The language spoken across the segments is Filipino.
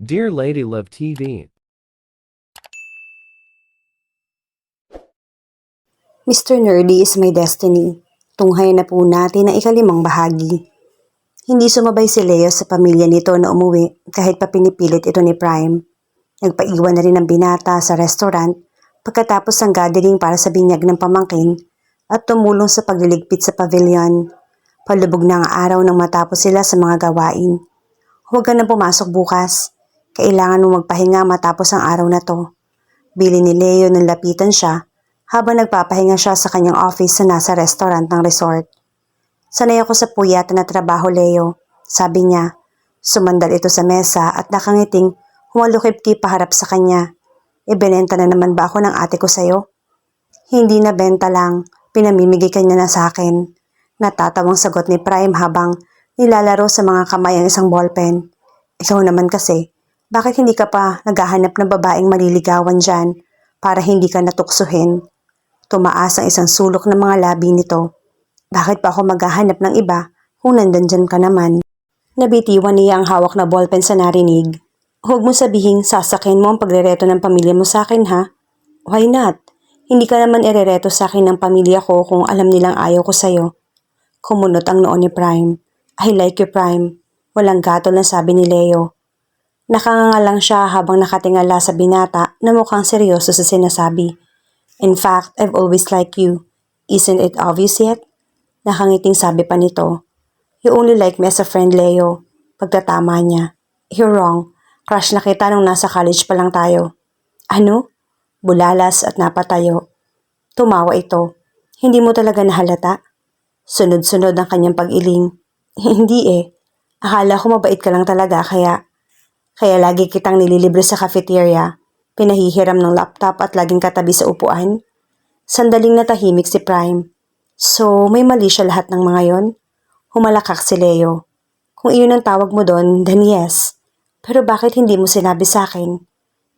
Dear Lady Love TV. Mr. Nerdy is my destiny. Tunghayan na po natin ang ikalimang bahagi. Hindi sumabay si Leo sa pamilya nito na umuwi kahit pa pinipilit ito ni Prime. Nagpaiwan na rin ng binata sa restaurant pagkatapos ng gathering para sa binyag ng pamangkin at tumulong sa pagliligpit sa pavilion. Palubog na ang araw nang matapos sila sa mga gawain. Huwag ka na pumasok bukas. Kailangan mo magpahinga matapos ang araw na to. Bili ni Leo nang lapitan siya habang nagpapahinga siya sa kanyang office na nasa restaurant ng resort. Sanay ako sa puyat na trabaho, Leo. Sabi niya. Sumandal ito sa mesa at nakangiting humalukip-kip paharap sa kanya. Ibinenta na naman ba ako ng ate ko sa'yo? Hindi na benta lang, pinamimigay kanya na sa akin. Natatawang sagot ni Prime habang nilalaro sa mga kamay ang isang ballpen. Ikaw naman kasi, bakit hindi ka pa naghahanap ng babaeng maliligawan dyan para hindi ka natuksuhin? Tumaas ang isang sulok ng mga labi nito. Bakit pa ako maghahanap ng iba kung nandyan dyan ka naman? Nabitiwan niya ang hawak na ballpen sa narinig. Huwag mo sabihing sasakin mo ang pagrereto ng pamilya mo sa akin, ha? Why not? Hindi ka naman irereto sa akin ng pamilya ko kung alam nilang ayaw ko sa'yo. Kumunot ang noo ni Prime. I like you, Prime. Walang gatol na sabi ni Leo. Nakanganga lang siya habang nakatingala sa binata na mukhang seryoso sa sinasabi. In fact, I've always liked you. Isn't it obvious yet? Nakangiting sabi pa nito. You only like me as a friend, Leo. Pagtatama niya. You're wrong. Crush na kita nung nasa college pa lang tayo. Ano? Bulalas at napatayo. Tumawa ito. Hindi mo talaga nahalata? Sunod-sunod ang kanyang pag-iling. Hindi eh. Akala ko mabait ka lang talaga kaya lagi kitang nililibre sa cafeteria. Pinahihiram ng laptop at laging katabi sa upuan. Sandaling natahimik si Prime. So, may mali siya lahat ng mga yon? Humalakak si Leo. Kung iyon ang tawag mo doon, then yes. Pero bakit hindi mo sinabi sa akin?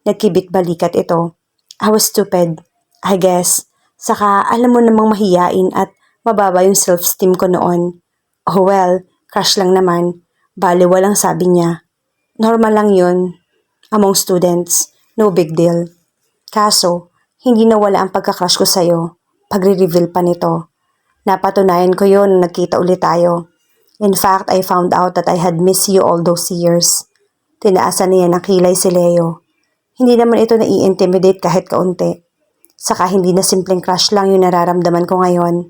Nagkibit balikat ito. I was stupid. I guess. Saka alam mo namang mahiyain at mababa yung self-esteem ko noon. Oh well, crush lang naman. Bale walang sabi niya. Normal lang yun. Among students, no big deal. Kaso, hindi nawala ang pagka-crush ko sa'yo. Pagre-reveal pa nito. Napatunayan ko yun nung nagkita ulit tayo. In fact, I found out that I had missed you all those years. Tinaasan niya ng kilay si Leo. Hindi naman ito nai-intimidate kahit kaunti. Saka hindi na simpleng crush lang yung nararamdaman ko ngayon.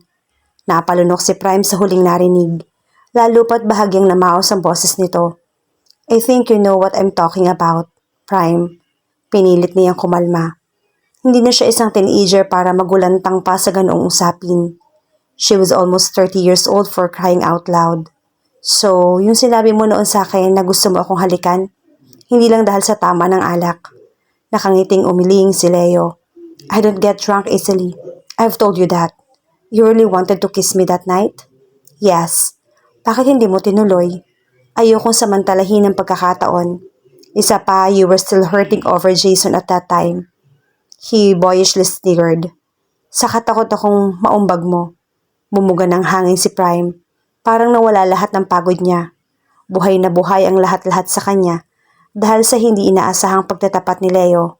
Napalunok si Prime sa huling narinig. Lalo pa't bahagyang namaos ang boses nito. I think you know what I'm talking about, Prime. Pinilit niyang kumalma. Hindi na siya isang teenager para magulantang pa sa ganoong usapin. She was almost 30 years old for crying out loud. So, yung sinabi mo noon sa akin na gusto mo akong halikan, hindi lang dahil sa tama ng alak. Nakangiting umiling si Leo. I don't get drunk easily. I've told you that. You really wanted to kiss me that night? Yes. Bakit hindi mo tinuloy? Ayokong samantalahin ang pagkakataon. Isa pa, you were still hurting over Jason at that time. He boyishly sniggered. Saka takot akong maumbag mo. Bumuga ng hangin si Prime. Parang nawala lahat ng pagod niya. Buhay na buhay ang lahat-lahat sa kanya dahil sa hindi inaasahang pagtatapat ni Leo.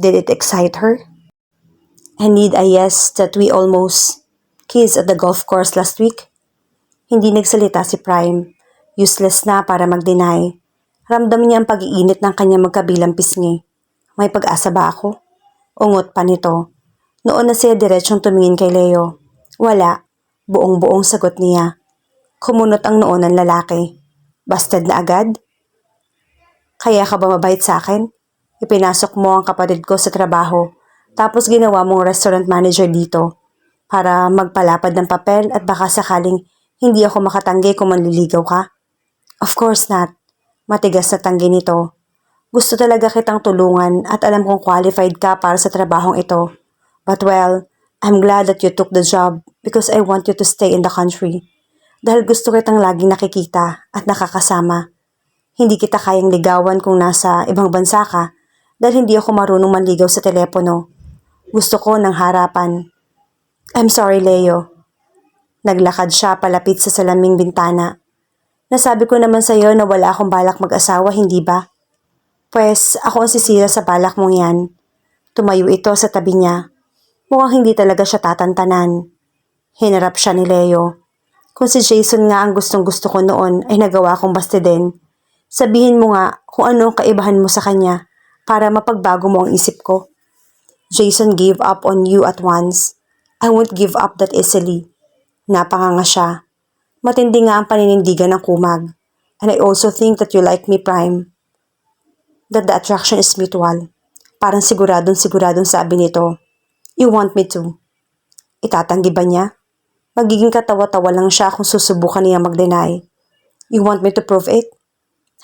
Did it excite her? And need I yes that we almost kissed at the golf course last week? Hindi nagsalita si Prime. Useless na para mag-deny. Ramdam niya ang pag-iinit ng kanyang magkabilang pisngi. May pag-asa ba ako? Ungot pa nito. Noon na siya diretsyong tumingin kay Leo. Wala. Buong-buong sagot niya. Kumunot ang noo ng lalaki. Busted na agad? Kaya ka ba mabait sa akin? Ipinasok mo ang kapatid ko sa trabaho, tapos ginawa mong restaurant manager dito para magpalapad ng papel at baka sakaling hindi ako makatanggi kung manliligaw ka? Of course not. Matigas na tanggi nito. Gusto talaga kitang tulungan at alam kong qualified ka para sa trabahong ito. But well, I'm glad that you took the job because I want you to stay in the country. Dahil gusto kitang laging nakikita at nakakasama. Hindi kita kayang ligawan kung nasa ibang bansa ka dahil hindi ako marunong manligaw sa telepono. Gusto ko ng harapan. I'm sorry, Leo. Naglakad siya palapit sa salaming bintana. Nasabi ko naman sa iyo na wala akong balak mag-asawa, hindi ba? Pwes ako ang sisira sa balak mong yan. Tumayo ito sa tabi niya. Mukhang hindi talaga siya tatantanan. Hinarap siya ni Leo. Kung si Jason nga ang gustong gusto ko noon ay nagawa kong bastidin, sabihin mo nga kung ano ang kaibahan mo sa kanya para mapagbago mo ang isip ko. Jason gave up on you at once. I won't give up that easily. Napanganga siya. Matindi nga ang paninindigan ng kumag. And I also think that you like me, Prime. That the attraction is mutual. Parang siguradong sabi nito. You want me to. Itatanggi ba niya? Magiging katawa-tawa lang siya kung susubukan niya mag-deny. You want me to prove it?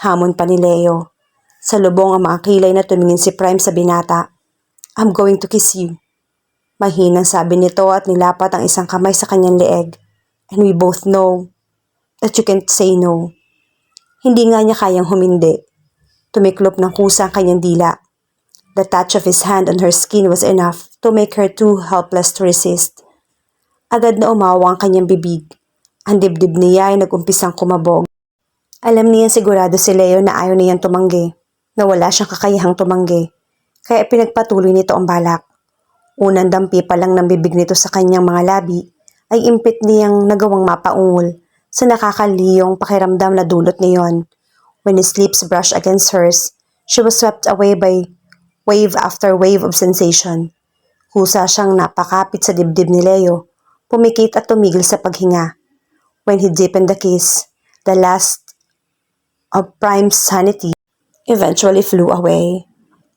Hamon pa ni Leo. Sa lubong ang mga kilay na tumingin si Prime sa binata. I'm going to kiss you. Mahinang sabi nito at nilapat ang isang kamay sa kanyang leeg. And we both know that you can't say no. Hindi nga niya kayang humindi. Tumiklop ng kusa ang kanyang dila. The touch of his hand on her skin was enough to make her too helpless to resist. Agad na umawa ang kanyang bibig. Ang dibdib niya ay nag-umpisang kumabog. Alam niya sigurado si Leo na ayaw niyang tumanggi, na wala siyang kakayahang tumanggi, kaya pinagpatuloy nito ang balak. Unang dampi pa lang ng bibig nito sa kanyang mga labi ay impit niyang nagawang mapaungol sa nakakaliyong pakiramdam na dulot niyon. When his lips brushed against hers, she was swept away by wave after wave of sensation. Kusa siyang napakapit sa dibdib ni Leo, pumikit at tumigil sa paghinga. When he deepened the kiss, the last of Prime's sanity eventually flew away.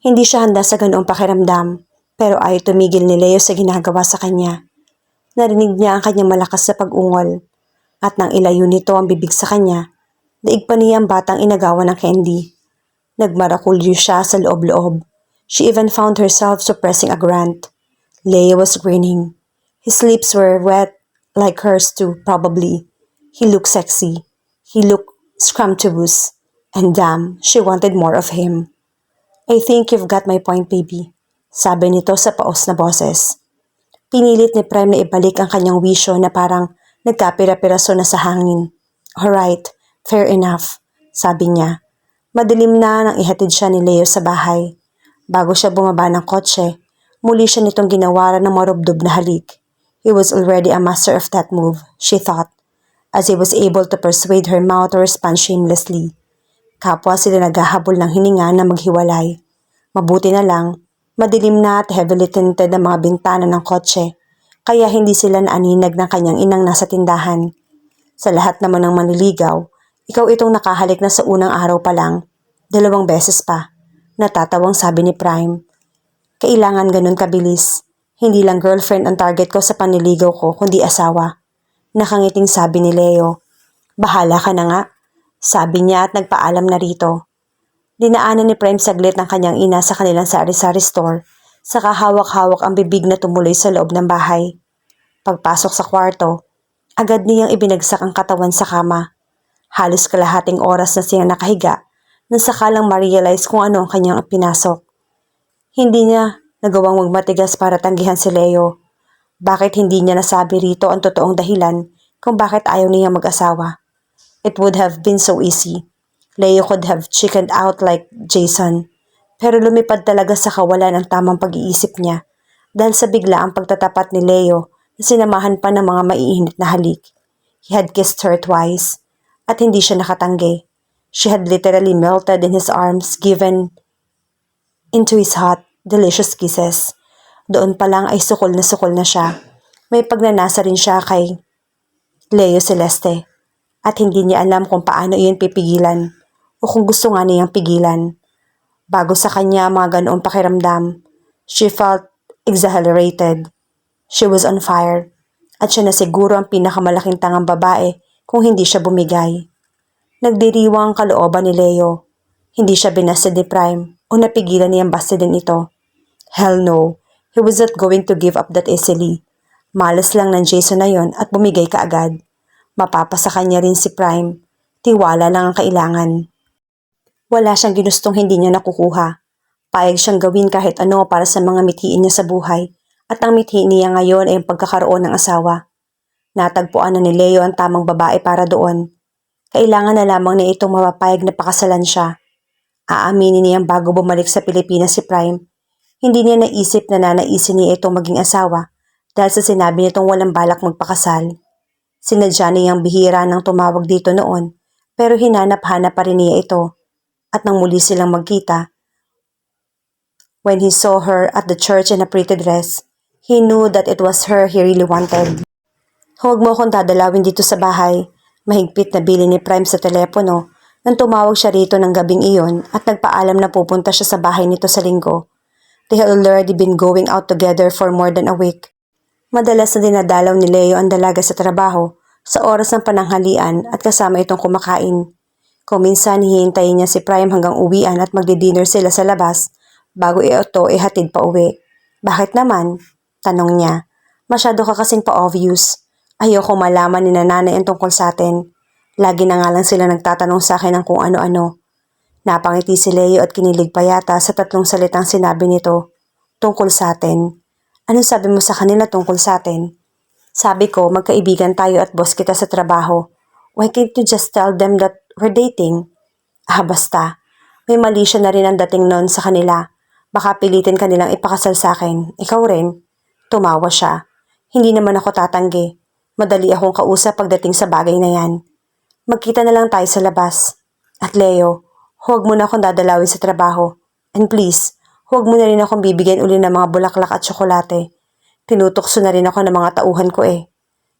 Hindi siya handa sa ganoong pakiramdam, pero ayaw tumigil ni Leo sa ginagawa sa kanya. Narinig niya ang kanyang malakas na pag-ungol, at nang ilayo nito ang bibig sa kanya, daig pa niya ang batang inagawan ng candy. Nagmarakulyo siya sa loob-loob. She even found herself suppressing a grunt. Leo was grinning. His lips were wet like hers too, probably. He looked sexy. He looked scrumptious. And damn, she wanted more of him. I think you've got my point, baby, sabi nito sa paos na boses. Pinilit ni Prime na ibalik ang kanyang wisyo na parang nagkapira-piraso na sa hangin. Alright, fair enough, sabi niya. Madilim na nang ihatid siya ni Leo sa bahay. Bago siya bumaba ng kotse, muli siya nitong ginawaran ng marubdob na halik. He was already a master of that move, she thought, as he was able to persuade her mouth to respond shamelessly. Kapwa sila naghahabol ng hininga na maghiwalay. Mabuti na lang, madilim na at heavily tinted ang mga bintana ng kotse, kaya hindi sila naaninag ng kanyang inang nasa tindahan. Sa lahat naman ng manliligaw, ikaw itong nakahalik na sa unang araw pa lang, 2 beses pa. Natatawang sabi ni Prime. Kailangan ganun kabilis. Hindi lang girlfriend ang target ko sa panliligaw ko, kundi asawa. Nakangiting sabi ni Leo. Bahala ka na nga, sabi niya at nagpaalam na rito. Dinaanan ni Prime saglit ng kanyang ina sa kanilang sari-sari store, saka hawak-hawak ang bibig na tumuloy sa loob ng bahay. Pagpasok sa kwarto, agad niyang ibinagsak ang katawan sa kama. Halos kalahating oras na siyang nakahiga nang sakalang ma-realize kung ano ang kanyang pinasok. Hindi niya nagawang magmatigas para tanggihan si Leo. Bakit hindi niya nasabi rito ang totoong dahilan kung bakit ayaw niya mag-asawa? It would have been so easy. Leo could have chickened out like Jason, pero lumipad talaga sa kawalan ang tamang pag-iisip niya dahil sa biglaang pagtatapat ni Leo na sinamahan pa ng mga maiinit na halik. He had kissed her twice at hindi siya nakatanggi. She had literally melted in his arms, given into his hot, delicious kisses. Doon pa lang ay sukol na siya. May pagnanasa rin siya kay Leo Celeste at hindi niya alam kung paano iyon pipigilan o kung gusto nga niyang pigilan. Bago sa kanya mga ganoong pakiramdam, she felt exhilarated. She was on fire at siya na siguro ang pinakamalaking tangang babae kung hindi siya bumigay. Nagdiriwang ang kalooban ni Leo. Hindi siya binasted ni Prime o napigilan niyang bastidin ito. Hell no, he was not going to give up that easily. Malas lang ng Jason na yon at bumigay kaagad. Mapapasa kanya rin si Prime. Tiwala lang ang kailangan. Wala siyang ginustong hindi niya nakukuha. Payag siyang gawin kahit ano para sa mga mithiin niya sa buhay at ang mithi niya ngayon ay ang pagkakaroon ng asawa. Natagpuan na ni Leo ang tamang babae para doon. Kailangan na lamang na itong mapapayag na pakasalan siya. Aaminin niyang bago bumalik sa Pilipinas si Prime, hindi niya naisip na nanaisin niya itong maging asawa dahil sa sinabi nitong walang balak magpakasal. Sinadya niyang bihira nang tumawag dito noon pero hinanap-hanap pa rin niya ito at nang muli silang magkita, when he saw her at the church in a pretty dress, he knew that it was her he really wanted. Huwag mo akong dadalawin dito sa bahay. Mahigpit na bili ni Prime sa telepono nang tumawag siya rito ng gabing iyon at nagpaalam na pupunta siya sa bahay nito sa linggo. They had already been going out together for more than a week. Madalas na dinadalaw ni Leo ang dalaga sa trabaho sa oras ng pananghalian at kasama itong kumakain. Kung minsan hihintayin niya si Prime hanggang uwian at magdi-dinner sila sa labas bago ito ihatid pa uwi. Bakit naman? Tanong niya. Masyado ka kasing pa-obvious. Ayoko malaman ni nanay ang tungkol sa atin. Lagi na nga lang sila nagtatanong sa akin ng kung ano-ano. Napangiti si Leo at kinilig pa yata sa tatlong salitang sinabi nito. Tungkol sa atin. Anong sabi mo sa kanila tungkol sa atin? Sabi ko, magkaibigan tayo at boss kita sa trabaho. Why can't you just tell them that we're dating? Ah, basta. May mali siya na rin ang dating noon sa kanila. Baka pilitin kanilang ipakasal sa akin. Ikaw rin. Tumawa siya. Hindi naman ako tatanggi. Madali akong kausap pagdating sa bagay na yan. Magkita na lang tayo sa labas. At Leo, huwag mo na akong dadalawin sa trabaho. And please, huwag mo na rin akong bibigyan uli ng mga bulaklak at tsokolate. Tinutokso na rin ako ng mga tauhan ko eh.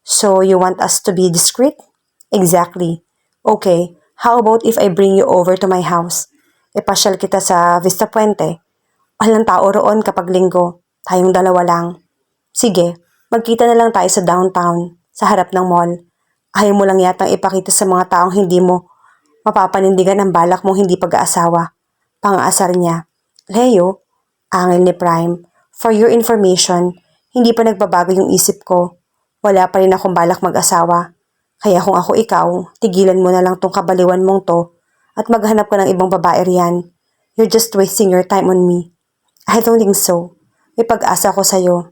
So, you want us to be discreet? Exactly. Okay, how about if I bring you over to my house? Ipasyal kita sa Vista Puente. Walang tao roon kapag linggo. Tayong dalawa lang. Sige, magkita na lang tayo sa downtown, sa harap ng mall. Ayaw mo lang yatang ipakita sa mga taong hindi mo mapapanindigan ang balak mong hindi pag-aasawa. Pang-aasar niya. Leo, angil ni Prime, for your information, hindi pa nagbabago yung isip ko. Wala pa rin akong balak mag-asawa. Kaya kung ako ikaw, tigilan mo na lang tong kabaliwan mong to at maghanap ka ng ibang babae riyan. You're just wasting your time on me. I don't think so. May pag-asa ko sa'yo.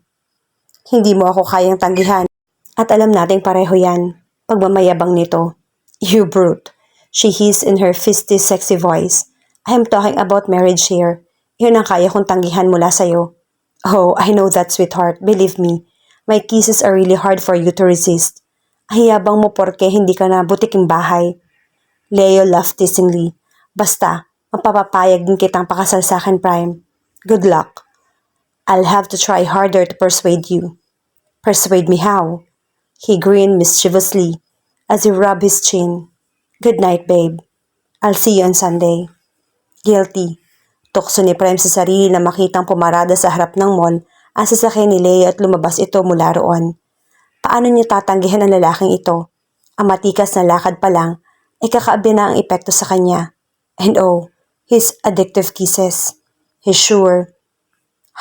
Hindi mo ako kayang tanggihan. At alam nating pareho yan. Pagmamayabang nito. You brute. She hissed in her fisty sexy voice. I am talking about marriage here. Yun ang kaya kong tanggihan mula sa'yo. Oh, I know that, sweetheart. Believe me. My kisses are really hard for you to resist. Ang yabang mo porke hindi ka na butiking bahay. Leo laughed teasingly. Basta, mapapapayag din kitang pakasal sa akin, Prime. Good luck. I'll have to try harder to persuade you. Persuade me how? He grinned mischievously as he rubbed his chin. Good night, babe. I'll see you on Sunday. Guilty. Tukso ni Prime sa sarili na makitang pumarada sa harap ng mall ang sasakyan ni Leo at lumabas ito mula roon. Paano niya tatanggihan ang lalaking ito? Ang matikas na lakad pa lang ay kakaabi na ang epekto sa kanya. And oh, his addictive kisses. He's sure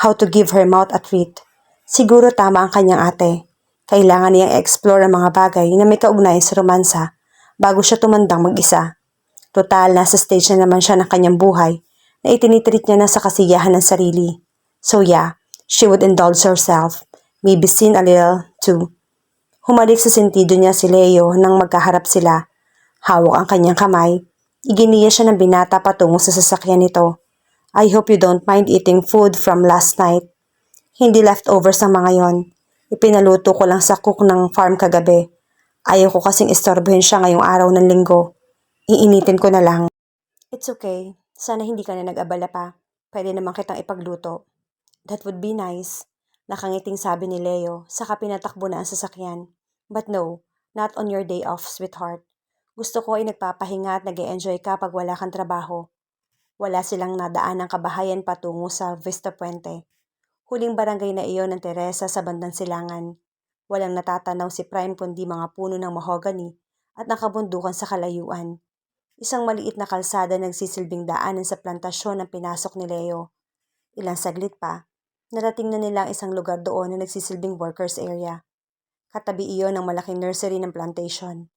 how to give her mouth a treat. Siguro tama ang kanyang ate. Kailangan niyang explore ang mga bagay na may kaugnayan sa romansa bago siya tumandang mag-isa. Total, nasa stage na naman siya ng kanyang buhay na itinitreat niya na sa kasiyahan ng sarili. So yeah, she would indulge herself. Maybe sin a little too. Humalik sa sentido niya si Leo nang magkaharap sila. Hawak ang kanyang kamay. Iginiya siya ng binata patungo sa sasakyan nito. I hope you don't mind eating food from last night. Hindi leftovers ang mga yon. Ipinaluto ko lang sa cook ng farm kagabi. Ayaw ko kasing istorbohin siya ngayong araw ng linggo. Iinitin ko na lang. It's okay. Sana hindi ka na nag-abala pa. Pwede naman kitang ipagluto. That would be nice. Nakangiting sabi ni Leo, saka pinatakbo na ang sasakyan. But no, not on your day off, sweetheart. Gusto ko ay nagpapahinga at nag-e-enjoy ka pag wala kang trabaho. Wala silang nadaan ng kabahayan patungo sa Vista Puente. Huling barangay na iyon ng Teresa sa bandang silangan. Walang natatanaw si Prime kundi mga puno ng mahogany at nakabundukan sa kalayuan. Isang maliit na kalsada nagsisilbing daanan sa plantasyon ang pinasok ni Leo. Ilang saglit pa, narating na nila ang isang lugar doon na nagsisilbing workers area. Katabi iyon ng malaking nursery ng plantation.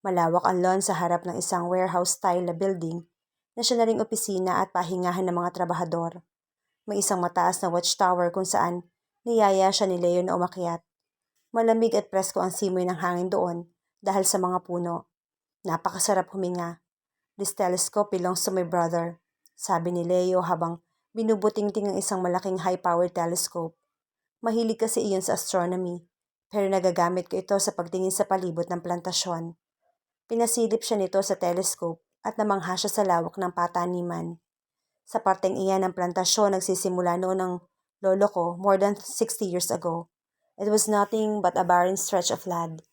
Malawak ang lawn sa harap ng isang warehouse-style na building na siya na ring opisina at pahingahan ng mga trabahador. May isang mataas na watchtower kung saan niyaya siya ni Leo na umakyat. Malamig at presko ang simoy ng hangin doon dahil sa mga puno. Napakasarap huminga. This telescope belongs to my brother. sabi ni Leo habang binubutingting ang isang malaking high-powered telescope. Mahilig kasi iyon sa astronomy, pero nagagamit ko ito sa pagtingin sa palibot ng plantasyon. Pinasilip siya nito sa telescope at namangha siya sa lawak ng pataniman. Sa parteng iyan ng plantasyon nagsisimula noon ng lolo ko more than 60 years ago. It was nothing but a barren stretch of land.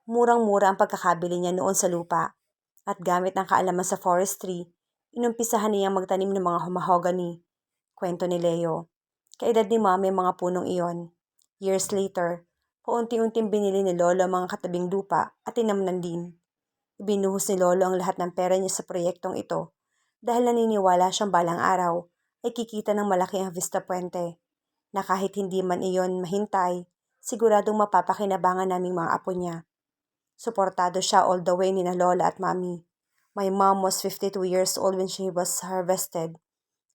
Murang-mura ang pagkakabili niya noon sa lupa at gamit ang kaalaman sa forestry, inumpisahan niyang magtanim ng mga mahogany. Kwento ni Leo. Kaedad ni Mami ang mga punong iyon. Years later, paunti-unting binili ni Lolo ang mga katabing lupa at tinamnan din. Ibinuhos ni Lolo ang lahat ng pera niya sa proyektong ito dahil naniniwala siyang balang araw ay kikita ng malaki ang Vista Puente na kahit hindi man iyon mahintay, siguradong mapapakinabangan naming mga apo niya. Suportado siya all the way ni na Lola at Mami. My mom was 52 years old when she was harvested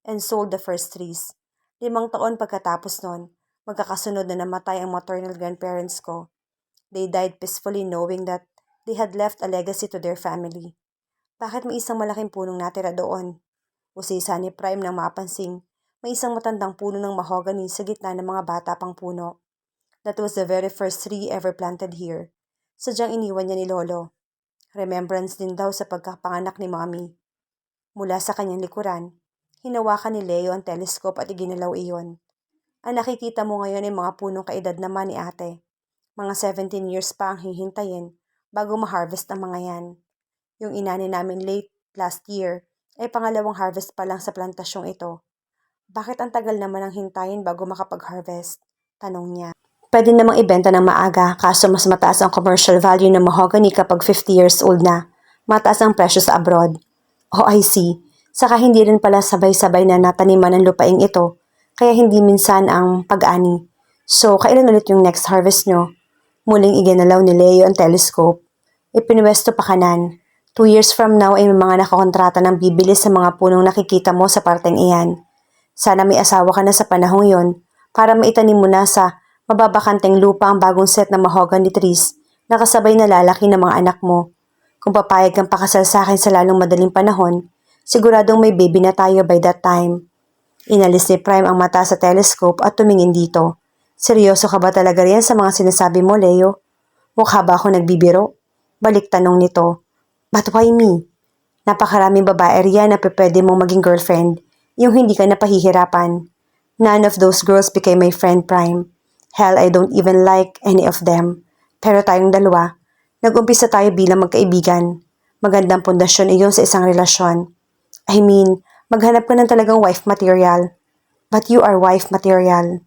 and sold the first trees. 5 taon pagkatapos nun, magkakasunod na namatay ang maternal grandparents ko. They died peacefully knowing that they had left a legacy to their family. Bakit may isang malaking punong natira doon? Usisa ni Prime nang mapansing may isang matandang puno ng mahogany sa gitna ng mga bata pang puno. That was the very first tree ever planted here. Sadyang iniwan niya ni Lolo. Remembrance din daw sa pagkapanganak ni Mommy. Mula sa kanyang likuran, hinawakan ni Leo ang telescope at iginalaw iyon. Ang nakikita mo ngayon ay mga punong kaedad naman ni ate. Mga 17 years pa ang hihintayin bago ma-harvest ang mga yan. Yung inani namin late last year ay pangalawang harvest pa lang sa plantasyong ito. Bakit ang tagal naman ang hintayin bago makapag-harvest? Tanong niya. Pwede namang ibenta ng maaga kaso mas mataas ang commercial value ng mahogany kapag 50 years old na. Mataas ang presyo sa abroad. Oh, I see. Saka hindi rin pala sabay-sabay na nataniman ng lupaing ito, kaya hindi minsan ang pag-ani. So, kailan ulit yung next harvest nyo? Muling iginalaw ni Leo ang telescope. Ipinwesto pa kanan. 2 years from now ay may mga nakakontrata ng bibili sa mga punong nakikita mo sa parteng iyan. Sana may asawa ka na sa panahong yon para maitanim mo na sa mababakanteng lupa ang bagong set ng mahogany trees na kasabay na lalaki ng mga anak mo. Kung papayag kang pakasal sa akin sa lalong madaling panahon, siguradong may baby na tayo by that time. Inalis ni Prime ang mata sa telescope at tumingin dito. Seryoso ka ba talaga riyan sa mga sinasabi mo, Leo? Mukha ba ako nagbibiro? Balik tanong nito. But why me? Napakaraming babae riyan na pwede mong maging girlfriend, yung hindi ka napahihirapan. None of those girls became my friend, Prime. Hell, I don't even like any of them. Pero tayong dalawa, nag-umpisa tayo bilang magkaibigan. Magandang pundasyon iyon sa isang relasyon. I mean, maghanap ka ng talagang wife material. But you are wife material.